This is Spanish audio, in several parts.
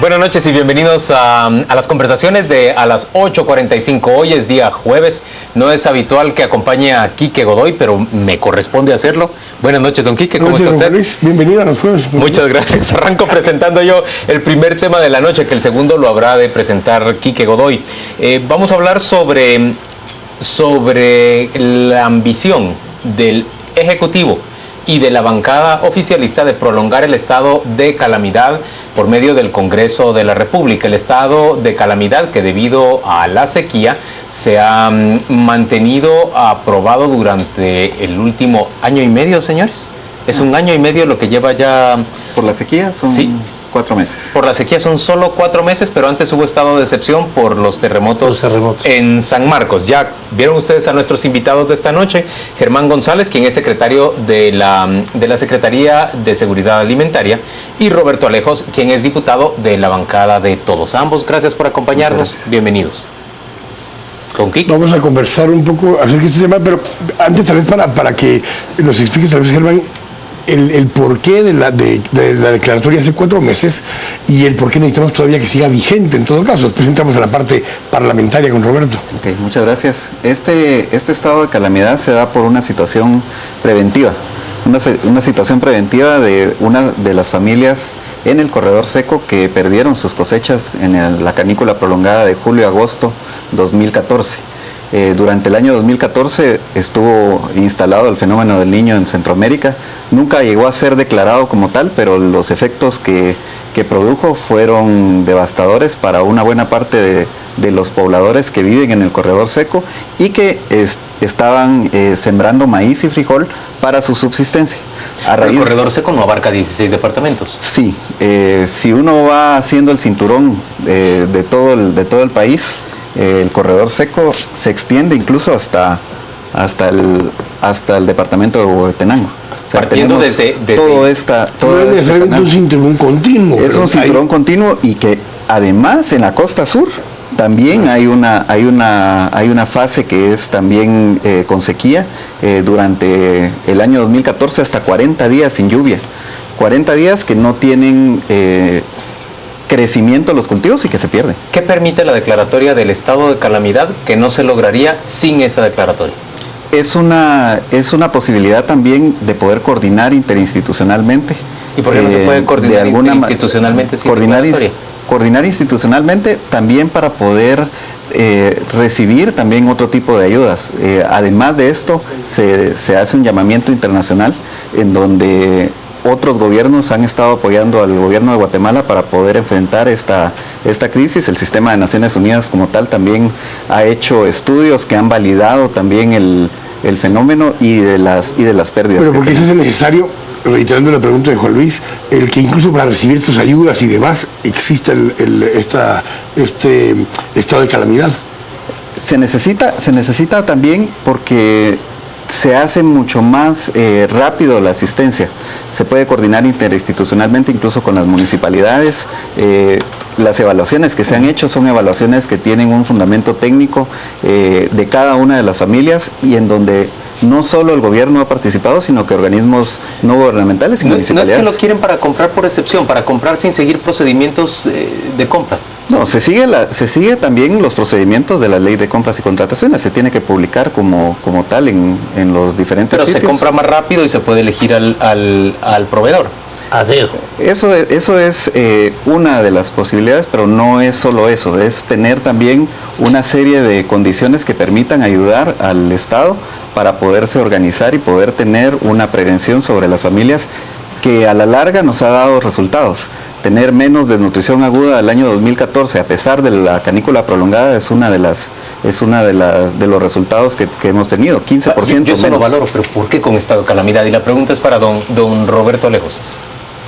Buenas noches y bienvenidos a las conversaciones de a las 8:45. Hoy es día jueves. No es habitual que acompañe a Quique Godoy, pero me corresponde hacerlo. Buenas noches, don Quique. ¿Cómo está usted? Luis, bienvenido a los jueves. Muchas gracias. Arranco presentando yo el primer tema de la noche, que el segundo lo habrá de presentar Quique Godoy. Vamos a hablar sobre la ambición del Ejecutivo y de la bancada oficialista de prolongar el estado de calamidad por medio del Congreso de la República. El estado de calamidad que debido a la sequía se ha mantenido aprobado durante el último año y medio, señores. Es un año y medio lo que lleva ya... ¿Por la sequía? Son 4 meses. Por la sequía son solo 4 meses, pero antes hubo estado de excepción por los terremotos en San Marcos. Ya vieron ustedes a nuestros invitados de esta noche, Germán González, quien es secretario de la Secretaría de Seguridad Alimentaria, y Roberto Alejos, quien es diputado de la bancada de Todos. Ambos, gracias por acompañarnos. Bienvenidos. ¿Con Quique? Vamos a conversar un poco acerca de este tema, pero antes tal vez para que nos expliques, tal vez, Germán, el porqué de la declaratoria hace 4 meses y el por qué necesitamos todavía que siga vigente en todo caso. Después entramos a la parte parlamentaria con Roberto. Ok, muchas gracias. Este estado de calamidad se da por una situación preventiva. Una situación preventiva de una de las familias en el corredor seco que perdieron sus cosechas en la canícula prolongada de julio-agosto 2014. Durante el año 2014 estuvo instalado el fenómeno del Niño en Centroamérica. Nunca llegó a ser declarado como tal, pero los efectos que produjo fueron devastadores para una buena parte de los pobladores que viven en el corredor seco y que estaban sembrando maíz y frijol para su subsistencia. El corredor seco no abarca 16 departamentos. Sí, si uno va haciendo el cinturón de todo el país, el corredor seco se extiende incluso hasta el departamento de Huehuetenango. O sea, partiendo desde un cinturón continuo. Es un cinturón continuo y que además en la costa sur también hay una fase que es también con sequía durante el año 2014 hasta 40 días sin lluvia. 40 días que no tienen crecimiento de los cultivos y que se pierde. ¿Qué permite la declaratoria del estado de calamidad que no se lograría sin esa declaratoria? Es una posibilidad también de poder coordinar interinstitucionalmente. ¿Y por qué no se puede coordinar interinstitucionalmente sin declaratoria? Coordinar institucionalmente también para poder recibir también otro tipo de ayudas. Además de esto, se hace un llamamiento internacional en donde otros gobiernos han estado apoyando al gobierno de Guatemala para poder enfrentar esta crisis. El sistema de Naciones Unidas como tal también ha hecho estudios que han validado también el fenómeno y de las pérdidas. Pero porque eso es necesario, reiterando la pregunta de Juan Luis, el que incluso para recibir estas ayudas y demás exista este estado de calamidad. Se necesita también porque se hace mucho más rápido la asistencia. Se puede coordinar interinstitucionalmente incluso con las municipalidades. Las evaluaciones que se han hecho son evaluaciones que tienen un fundamento técnico de cada una de las familias y en donde no solo el gobierno ha participado, sino que organismos no gubernamentales y municipalidades. No es que lo quieren para comprar por excepción, para comprar sin seguir procedimientos de compras. No, se sigue también los procedimientos de la ley de compras y contrataciones. Se tiene que publicar como tal en los diferentes sitios. Pero se compra más rápido y se puede elegir al proveedor. A dedo. Eso es una de las posibilidades, pero no es solo eso. Es tener también una serie de condiciones que permitan ayudar al Estado para poderse organizar y poder tener una prevención sobre las familias que a la larga nos ha dado resultados. Tener menos desnutrición aguda del año 2014, a pesar de la canícula prolongada, es una de los resultados que hemos tenido, 15%. Yo solo valoro, pero ¿por qué con estado de calamidad? Y la pregunta es para don Roberto Alejos.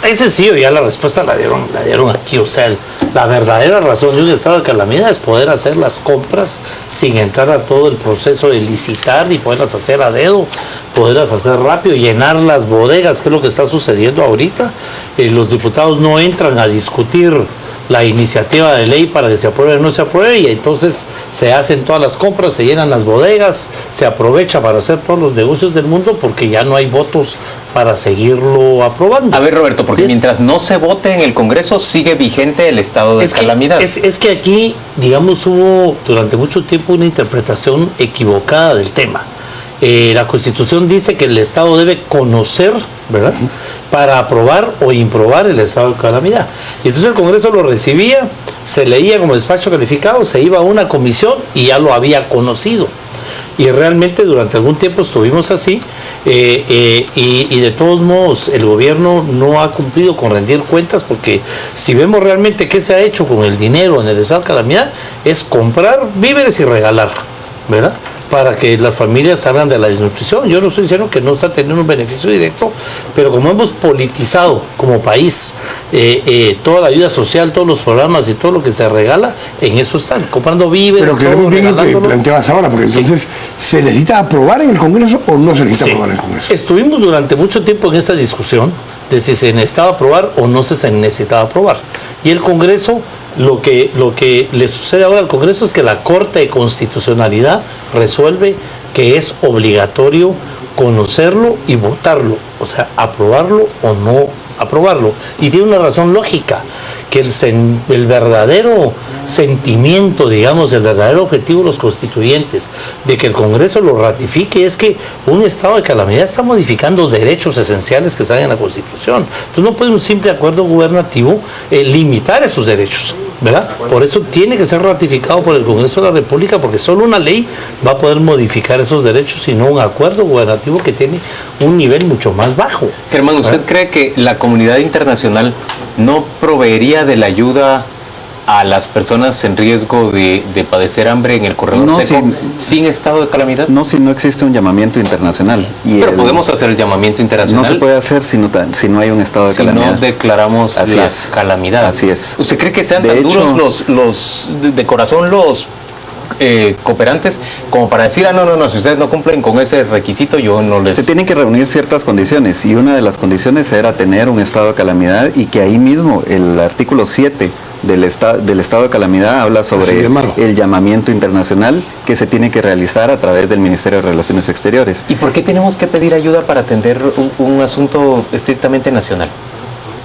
Es sencillo, ya la respuesta la dieron aquí. O sea, la verdadera razón de un estado de calamidad es poder hacer las compras sin entrar a todo el proceso de licitar y poderlas hacer a dedo, poderlas hacer rápido, llenar las bodegas, que es lo que está sucediendo ahorita. Los diputados no entran a discutir la iniciativa de ley para que se apruebe o no se apruebe, y entonces se hacen todas las compras, se llenan las bodegas, se aprovecha para hacer todos los negocios del mundo porque ya no hay votos para seguirlo aprobando. A ver, Roberto, porque mientras no se vote en el Congreso, sigue vigente el estado de calamidad. Es que aquí, digamos, hubo durante mucho tiempo una interpretación equivocada del tema. La Constitución dice que el Estado debe conocer, ¿verdad?, para aprobar o improbar el estado de calamidad. Y entonces el Congreso lo recibía, se leía como despacho calificado, se iba a una comisión y ya lo había conocido. Y realmente durante algún tiempo estuvimos así, y de todos modos el gobierno no ha cumplido con rendir cuentas, porque si vemos realmente qué se ha hecho con el dinero en el estado de calamidad, es comprar víveres y regalar, ¿verdad?, para que las familias salgan de la desnutrición. Yo no estoy diciendo que no está teniendo un beneficio directo, pero como hemos politizado como país toda la ayuda social, todos los programas y todo lo que se regala, en eso están, comprando víveres. Pero queremos bien lo que planteabas ahora, porque entonces, ¿se necesita aprobar en el Congreso o no se necesita aprobar en el Congreso? Estuvimos durante mucho tiempo en esa discusión de si se necesitaba aprobar o no se necesitaba aprobar. Y el Congreso, lo que le sucede ahora al Congreso es que la Corte de Constitucionalidad resuelve que es obligatorio conocerlo y votarlo, o sea, aprobarlo o no aprobarlo. Y tiene una razón lógica, que el verdadero sentimiento, digamos, el verdadero objetivo de los constituyentes de que el Congreso lo ratifique es que un estado de calamidad está modificando derechos esenciales que están en la Constitución. Entonces no puede un simple acuerdo gubernativo limitar esos derechos, ¿verdad? Por eso tiene que ser ratificado por el Congreso de la República, porque solo una ley va a poder modificar esos derechos y no un acuerdo gubernativo que tiene un nivel mucho más bajo. Germán, ¿usted cree que la comunidad internacional no proveería de la ayuda a las personas en riesgo de padecer hambre en el corredor seco sin estado de calamidad? No, si no existe un llamamiento internacional. Pero podemos hacer el llamamiento internacional. No se puede hacer si no hay un estado de calamidad. Si no declaramos la calamidad. Así es. ¿Usted cree que sean tan duros los de corazón los cooperantes como para decir, no, si ustedes no cumplen con ese requisito, yo no les... Se tienen que reunir ciertas condiciones, y una de las condiciones era tener un estado de calamidad, y que ahí mismo el artículo 7 del estado de calamidad habla sobre el llamamiento internacional que se tiene que realizar a través del Ministerio de Relaciones Exteriores. ¿Y por qué tenemos que pedir ayuda para atender un asunto estrictamente nacional?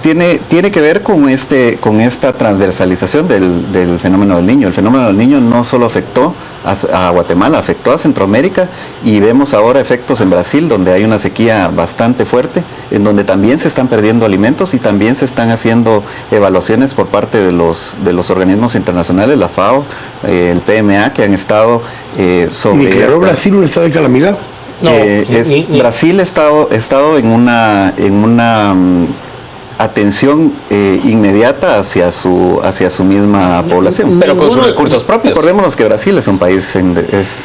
Tiene que ver con esta transversalización del fenómeno del Niño. El fenómeno del Niño no solo afectó a Guatemala, afectó a Centroamérica, y vemos ahora efectos en Brasil, donde hay una sequía bastante fuerte, en donde también se están perdiendo alimentos y también se están haciendo evaluaciones por parte de los organismos internacionales, la FAO, el PMA, que han estado sobre... ¿Y declaró Brasil un estado de calamidad? No, Brasil ha estado en una atención inmediata hacia su misma población. Pero con sus recursos propios. Recordémonos que Brasil es un país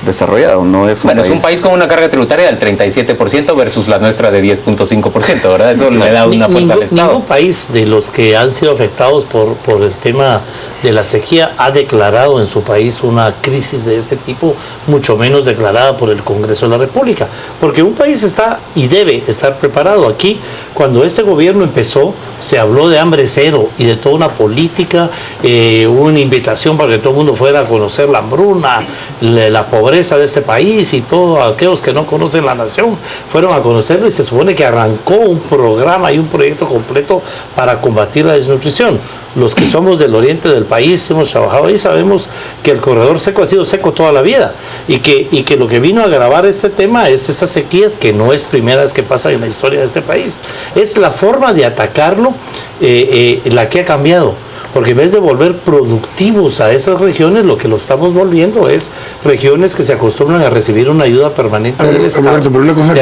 desarrollado, no es un país... es un país con una carga tributaria del 37% versus la nuestra de 10.5%, ¿verdad? Eso le da una fuerza al Estado. Ningún país de los que han sido afectados por el tema de la sequía ha declarado en su país una crisis de este tipo, mucho menos declarada por el Congreso de la República, porque un país está y debe estar preparado. Aquí, cuando este gobierno empezó, se habló de hambre cero y de toda una política, una invitación para que todo el mundo fuera a conocer la hambruna, la pobreza de este país, y todos aquellos que no conocen la nación fueron a conocerlo, y se supone que arrancó un programa y un proyecto completo para combatir la desnutrición. Los que somos del oriente del país, hemos trabajado ahí, sabemos que el corredor seco ha sido seco toda la vida, y que lo que vino a agravar este tema es esas sequías, que no es primera vez que pasa en la historia de este país. Es la forma de atacarlo la que ha cambiado, porque en vez de volver productivos a esas regiones, lo que lo estamos volviendo es regiones que se acostumbran a recibir una ayuda permanente del Estado. Roberto, pero una cosa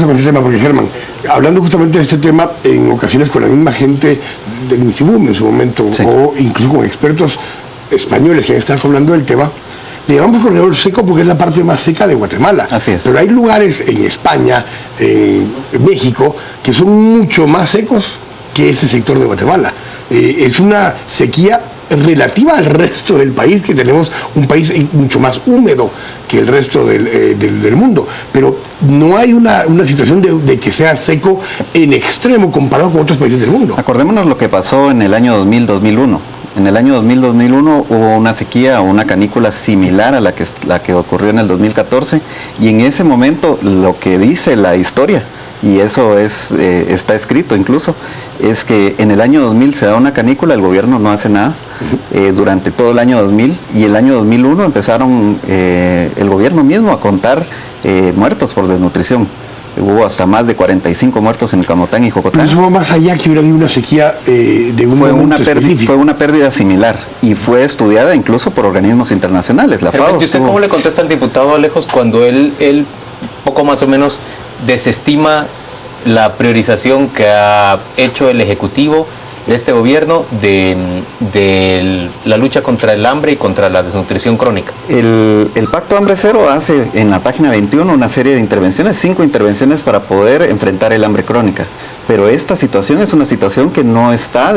con este tema, porque Germán, hablando justamente de este tema, en ocasiones con la misma gente del INSIBUM en su momento, o incluso con expertos españoles que están hablando del tema, le llamamos corredor seco porque es la parte más seca de Guatemala. Así es. Pero hay lugares en España, en México, que son mucho más secos que ese sector de Guatemala. Es una sequía relativa al resto del país, que tenemos un país mucho más húmedo que el resto del mundo, pero no hay una situación de que sea seco en extremo comparado con otros países del mundo. Acordémonos lo que pasó en el año 2000-2001. En el año 2000-2001 hubo una sequía o una canícula similar a la que ocurrió en el 2014, y en ese momento lo que dice la historia, y eso está escrito incluso, es que en el año 2000 se da una canícula, el gobierno no hace nada durante todo el año 2000, y el año 2001 empezaron el gobierno mismo a contar muertos por desnutrición. Hubo hasta más de 45 muertos en Camotán y Jocotán. Pero eso va más allá que hubiera habido una sequía de un momento específico. Fue una pérdida similar y fue estudiada incluso por organismos internacionales. La FAO. ¿Y usted cómo le contesta al diputado Alejos cuando él poco más o menos desestima la priorización que ha hecho el Ejecutivo de este gobierno de la lucha contra el hambre y contra la desnutrición crónica? El Pacto Hambre Cero hace en la página 21 una serie de intervenciones, 5 intervenciones para poder enfrentar el hambre crónica. Pero esta situación es una situación que no está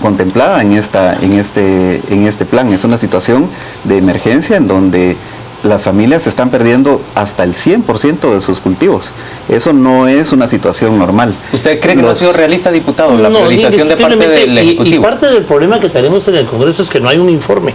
contemplada en este plan. Es una situación de emergencia en donde las familias están perdiendo hasta el 100% de sus cultivos. Eso no es una situación normal. ¿Usted cree que no ha sido realista, diputado, la priorización de parte del Ejecutivo? Y parte del problema que tenemos en el Congreso es que no hay un informe.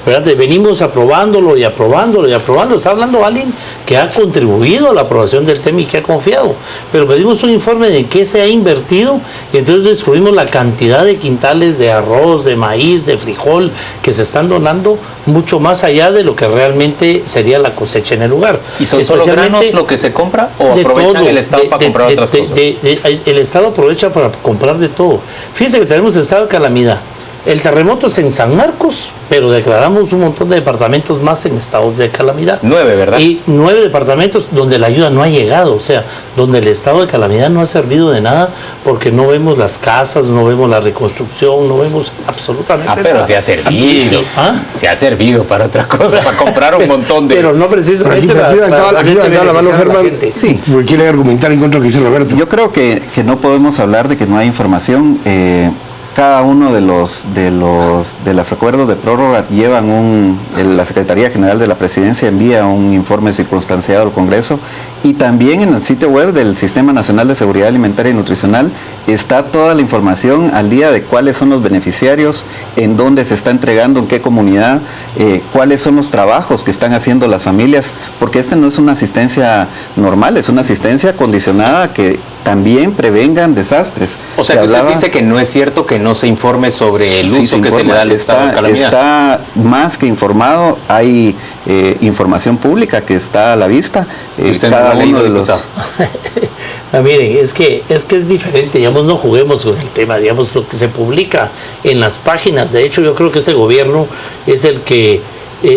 ¿Verdad? Venimos aprobándolo y aprobándolo y aprobándolo. Está hablando alguien que ha contribuido a la aprobación del tema y que ha confiado. Pero pedimos un informe de qué se ha invertido y entonces descubrimos la cantidad de quintales de arroz, de maíz, de frijol que se están donando mucho más allá de lo que realmente sería la cosecha en el lugar. ¿Y son solo granos lo que se compra o aprovechan el Estado para comprar otras cosas? El Estado aprovecha para comprar de todo. Fíjense que tenemos estado de calamidad. El terremoto es en San Marcos, pero declaramos un montón de departamentos más en estados de calamidad. 9, ¿verdad? Y 9 departamentos donde la ayuda no ha llegado, o sea, donde el estado de calamidad no ha servido de nada porque no vemos las casas, no vemos la reconstrucción, no vemos absolutamente nada. Pero se ha servido. Se ha servido para otra cosa, para comprar un montón de... Pero no precisamente aquí la mano, Germán. Sí. Porque quiere argumentar en contra de lo que dice Roberto. Yo creo que no podemos hablar de que no hay información. Cada uno de los acuerdos de prórroga llevan la Secretaría General de la Presidencia envía un informe circunstanciado al Congreso, y también en el sitio web del Sistema Nacional de Seguridad Alimentaria y Nutricional está toda la información al día de cuáles son los beneficiarios, en dónde se está entregando, en qué comunidad, cuáles son los trabajos que están haciendo las familias, porque esta no es una asistencia normal, es una asistencia condicionada que también prevengan desastres. O sea, que usted dice que no es cierto que no se informe sobre el uso que se le da al estado de calamidad. Está más que informado, hay información pública que está a la vista. Cada uno de los... Miren, es que es diferente, digamos, no juguemos con el tema, digamos, lo que se publica en las páginas. De hecho, yo creo que este gobierno es el que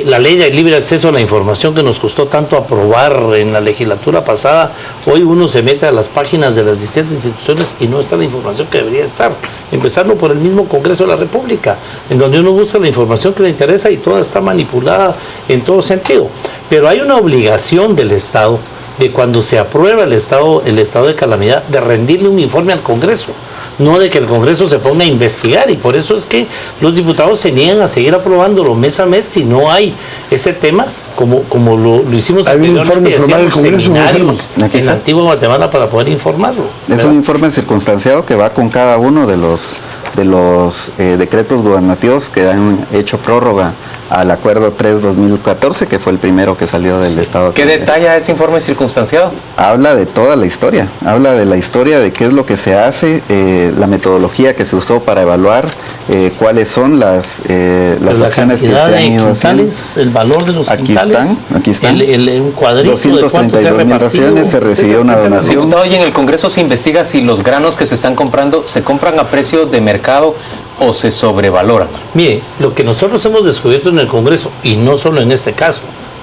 la ley de libre acceso a la información que nos costó tanto aprobar en la legislatura pasada, hoy uno se mete a las páginas de las distintas instituciones y no está la información que debería estar, empezando por el mismo Congreso de la República, en donde uno busca la información que le interesa y toda está manipulada en todo sentido. Pero hay una obligación del Estado de cuando se aprueba el estado de calamidad, de rendirle un informe al Congreso, no de que el Congreso se ponga a investigar, y por eso es que los diputados se niegan a seguir aprobándolo mes a mes si no hay ese tema, como lo hicimos anteriormente, hacíamos seminarios en la antigua Guatemala para poder informarlo. Es un informe circunstanciado que va con cada uno de los decretos gubernativos que han hecho prórroga al acuerdo 3-2014, que fue el primero que salió del Estado. ¿Qué detalla ese informe circunstanciado? Habla de toda la historia, habla de la historia de qué es lo que se hace, la metodología que se usó para evaluar, cuáles son las acciones que se han ido haciendo. El valor de los quintales. Aquí están. Un cuadrito 232,000 raciones, se recibió una donación. Diputado, y en el Congreso se investiga si los granos que se están comprando se compran a precio de mercado o se sobrevaloran. Mire, lo que nosotros hemos descubierto en el Congreso, y no solo en este caso,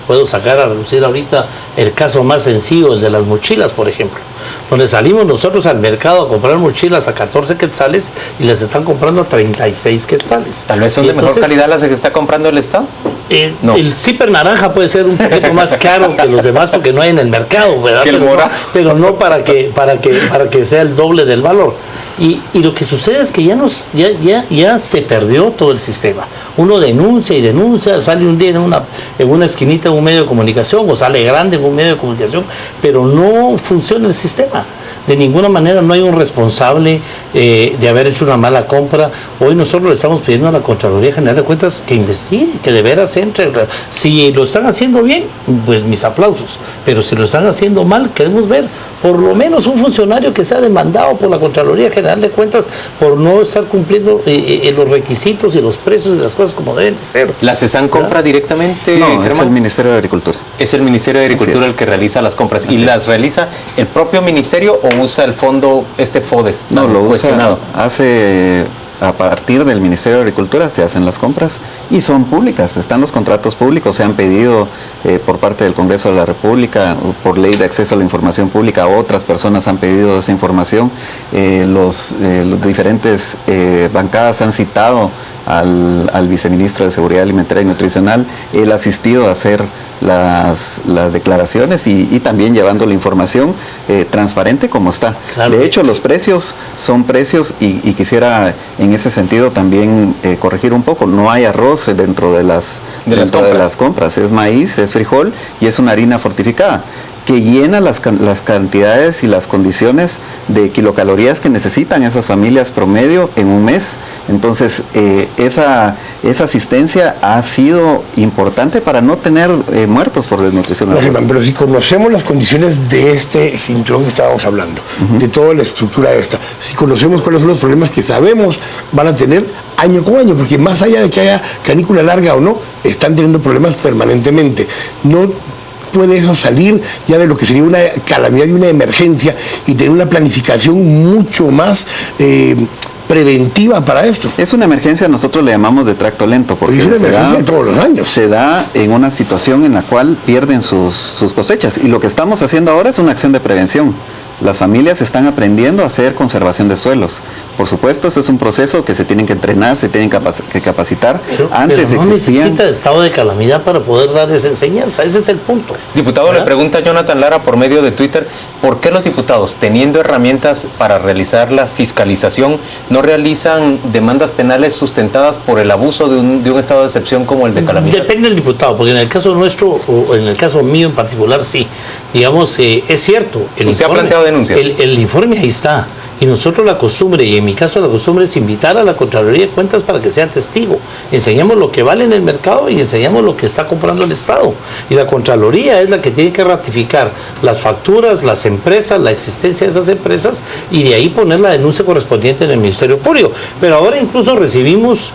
puedo sacar a relucir ahorita el caso más sencillo, el de las mochilas, por ejemplo, donde salimos nosotros al mercado a comprar mochilas a 14 quetzales y las están comprando a 36 quetzales. Tal vez son de mejor calidad las que está comprando el Estado. No. El zipper naranja puede ser un poquito más caro que los demás porque no hay en el mercado, ¿verdad? Pero no para que sea el doble del valor. Y lo que sucede es que ya se perdió todo el sistema. Uno denuncia y denuncia, sale un día en una esquinita de un medio de comunicación o sale grande en un medio de comunicación, pero no funciona el sistema. De ninguna manera no hay un responsable de haber hecho una mala compra. Hoy nosotros le estamos pidiendo a la Contraloría General de Cuentas que investigue, que de veras entre. Si lo están haciendo bien, pues mis aplausos. Pero si lo están haciendo mal, queremos ver por lo menos un funcionario que sea demandado por la Contraloría General de Cuentas por no estar cumpliendo los requisitos y los precios de las cosas como deben de ser. ¿La CESAN compra directamente, No, Germán? es el Ministerio de Agricultura. Es el Ministerio de Agricultura el que realiza las compras. ¿Y las realiza el propio ministerio o usa el fondo, FODES? No, lo cuestionado. a partir del Ministerio de Agricultura se hacen las compras y son públicas, están los contratos públicos, se han pedido por parte del Congreso de la República, por ley de acceso a la información pública, otras personas han pedido esa información, los diferentes bancadas han citado al viceministro de Seguridad Alimentaria y Nutricional, él ha asistido a hacer las declaraciones y también llevando la información transparente como está. Claro. De hecho, los precios son precios y quisiera en ese sentido también corregir un poco, no hay arroz dentro de las compras, es maíz, es frijol y es una harina fortificada que llena las cantidades y las condiciones de kilocalorías que necesitan esas familias promedio en un mes. Entonces, esa asistencia ha sido importante para no tener muertos por desnutrición. No, Germán, pero si conocemos las condiciones de este cinturón que estábamos hablando, de toda la estructura esta, si conocemos cuáles son los problemas que sabemos van a tener año con año, porque más allá de que haya canícula larga o no, están teniendo problemas permanentemente. No puede eso salir ya de lo que sería una calamidad y una emergencia y tener una planificación mucho más preventiva para esto. Es una emergencia, nosotros le llamamos de tracto lento, porque es una emergencia de todos los años. Se da en una situación en la cual pierden sus cosechas y lo que estamos haciendo ahora es una acción de prevención. Las familias están aprendiendo a hacer conservación de suelos. Por supuesto, esto es un proceso que se tienen que entrenar, se tienen que capacitar. Antes pero no necesita estado de calamidad para poder dar esa enseñanza, ese es el punto. Diputado, ¿verdad? Le pregunta Jonathan Lara por medio de Twitter, ¿por qué los diputados, teniendo herramientas para realizar la fiscalización, no realizan demandas penales sustentadas por el abuso de un estado de excepción como el de calamidad? Depende del diputado, porque en el caso nuestro, o en el caso mío en particular, sí. Digamos, es cierto. ¿Usted ha planteado denuncias? El informe ahí está. Y nosotros la costumbre, y en mi caso la costumbre es invitar a la Contraloría de Cuentas para que sea testigo. Enseñamos lo que vale en el mercado y enseñamos lo que está comprando el Estado. Y la Contraloría es la que tiene que ratificar las facturas, las empresas, la existencia de esas empresas y de ahí poner la denuncia correspondiente en el Ministerio Público. Pero ahora incluso recibimos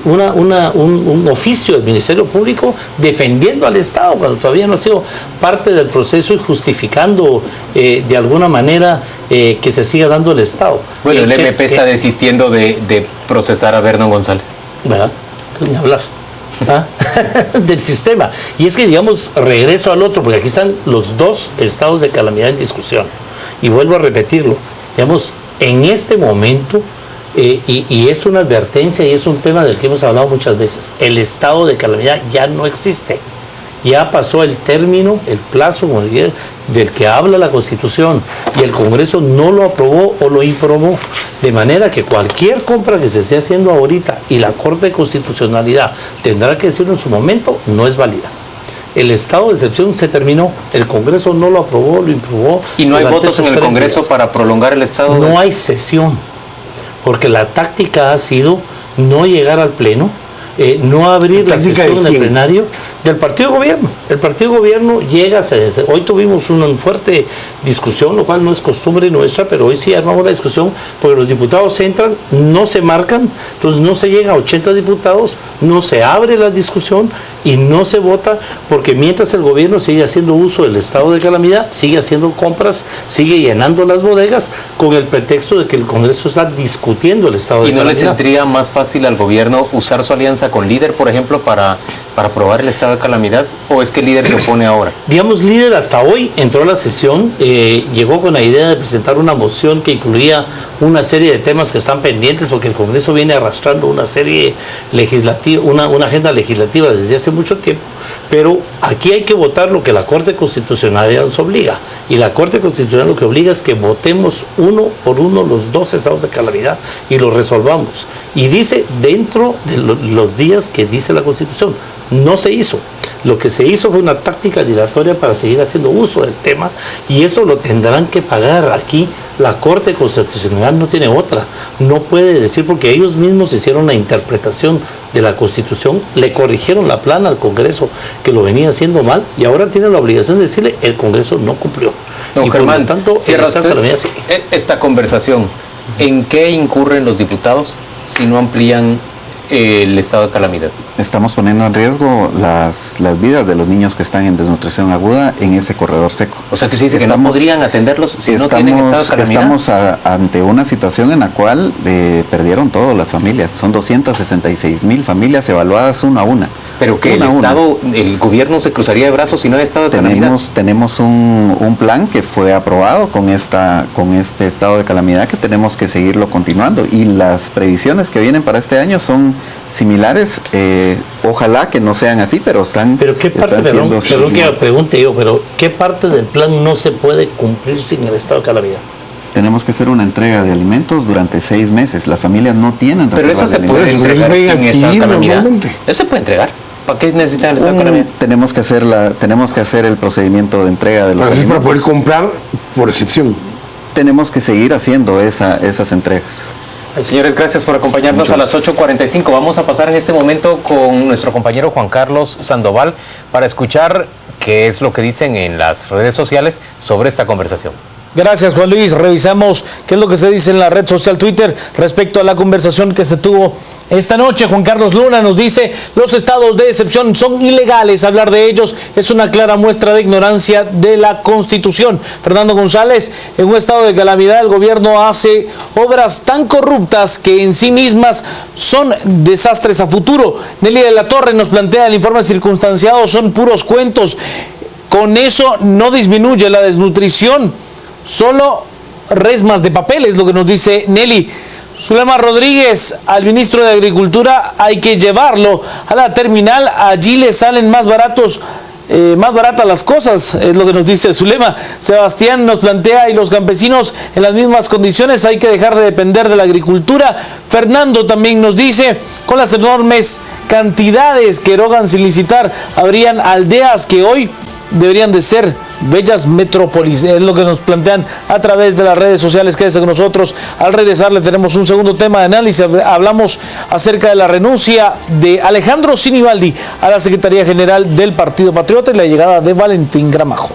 un oficio del Ministerio Público defendiendo al Estado cuando todavía no ha sido parte del proceso y justificando de alguna manera que se siga dando el Estado. Bueno, el MP está desistiendo de procesar a Vernon González. ¿Verdad? Ni hablar. Del sistema. Y es que, digamos, regreso al otro, porque aquí están los dos estados de calamidad en discusión. Y vuelvo a repetirlo. Digamos, en este momento, y es una advertencia y es un tema del que hemos hablado muchas veces, el estado de calamidad ya no existe. Ya pasó el término, el plazo del que habla la Constitución y el Congreso no lo aprobó o lo improbó. De manera que cualquier compra que se esté haciendo ahorita y la Corte de Constitucionalidad tendrá que decirlo en su momento, no es válida. El estado de excepción se terminó, el Congreso no lo aprobó, lo improbó. ¿Y no hay votos en el Congreso para prolongar el estado? No hay sesión, porque la táctica ha sido no llegar al Pleno, no abrir la sesión en el plenario del partido de gobierno. El partido de gobierno llega, hoy tuvimos una fuerte discusión, lo cual no es costumbre nuestra, pero hoy sí armamos la discusión, porque los diputados entran, no se marcan, entonces no se llega a 80 diputados, no se abre la discusión y no se vota, porque mientras el gobierno sigue haciendo uso del estado de calamidad, sigue haciendo compras, sigue llenando las bodegas, con el pretexto de que el Congreso está discutiendo el estado de calamidad. ¿Y no le saldría más fácil al gobierno usar su alianza con Líder, por ejemplo, para aprobar el estado de calamidad? ¿O es que Líder se opone ahora? Digamos, Líder hasta hoy entró a la sesión, llegó con la idea de presentar una moción que incluía una serie de temas que están pendientes, porque el Congreso viene arrastrando una serie legislativa, una agenda legislativa desde hace mucho tiempo, pero aquí hay que votar lo que la Corte Constitucional nos obliga, y la Corte Constitucional lo que obliga es que votemos uno por uno los dos estados de calamidad y los resolvamos, y dice dentro de los días que dice la Constitución. No se hizo. Lo que se hizo fue una táctica dilatoria para seguir haciendo uso del tema, y eso lo tendrán que pagar. Aquí la Corte Constitucional no tiene otra. No puede decir, porque ellos mismos hicieron la interpretación de la Constitución, le corrigieron la plana al Congreso, que lo venía haciendo mal, y ahora tiene la obligación de decirle, el Congreso no cumplió. Don y Germán, por lo tanto, cierra usted sí. esta conversación. ¿En qué incurren los diputados si no amplían el estado de calamidad? Estamos poniendo en riesgo las vidas de los niños que están en desnutrición aguda en ese corredor seco. O sea, que se dice que no podrían atenderlos si no tienen estado de calamidad. Estamos ante una situación en la cual perdieron todas las familias. Son 266,000 familias evaluadas una a una. Pero que el gobierno se cruzaría de brazos si no hay estado de calamidad. Tenemos un plan que fue aprobado con este estado de calamidad, que tenemos que seguirlo continuando, y las previsiones que vienen para este año son similares. Ojalá que no sean así, pero están. Pero qué parte, perdón que pregunte yo, pero ¿qué parte del plan no se puede cumplir sin el estado de calamidad? Tenemos que hacer una entrega de alimentos durante 6 meses. Las familias no tienen reservas. Pero eso se puede entregar sin estado de calamidad. Eso se puede entregar. ¿Para qué necesitan el estado de calamidad? Tenemos que hacer el procedimiento de entrega de los alimentos. Para poder comprar por excepción. Tenemos que seguir haciendo esas entregas. Señores, gracias por acompañarnos a las 8:45. Vamos a pasar en este momento con nuestro compañero Juan Carlos Sandoval para escuchar qué es lo que dicen en las redes sociales sobre esta conversación. Gracias, Juan Luis. Revisamos qué es lo que se dice en la red social Twitter respecto a la conversación que se tuvo esta noche. Juan Carlos Luna nos dice: los estados de excepción son ilegales. Hablar de ellos es una clara muestra de ignorancia de la Constitución. Fernando González: en un estado de calamidad el gobierno hace obras tan corruptas que en sí mismas son desastres a futuro. Nelly de la Torre nos plantea: el informe circunstanciado son puros cuentos. Con eso no disminuye la desnutrición. Solo resmas de papel, es lo que nos dice Nelly. Zulema Rodríguez: al ministro de Agricultura hay que llevarlo a la terminal, allí le salen más baratas las cosas, es lo que nos dice Zulema. Sebastián nos plantea: y los campesinos en las mismas condiciones, hay que dejar de depender de la agricultura. Fernando también nos dice: con las enormes cantidades que erogan sin licitar, habrían aldeas que hoy deberían de ser bellas metrópolis. Es lo que nos plantean a través de las redes sociales. Quédese con nosotros. Al regresar le tenemos un segundo tema de análisis. Hablamos acerca de la renuncia de Alejandro Sinibaldi a la Secretaría General del Partido Patriota y la llegada de Valentín Gramajo.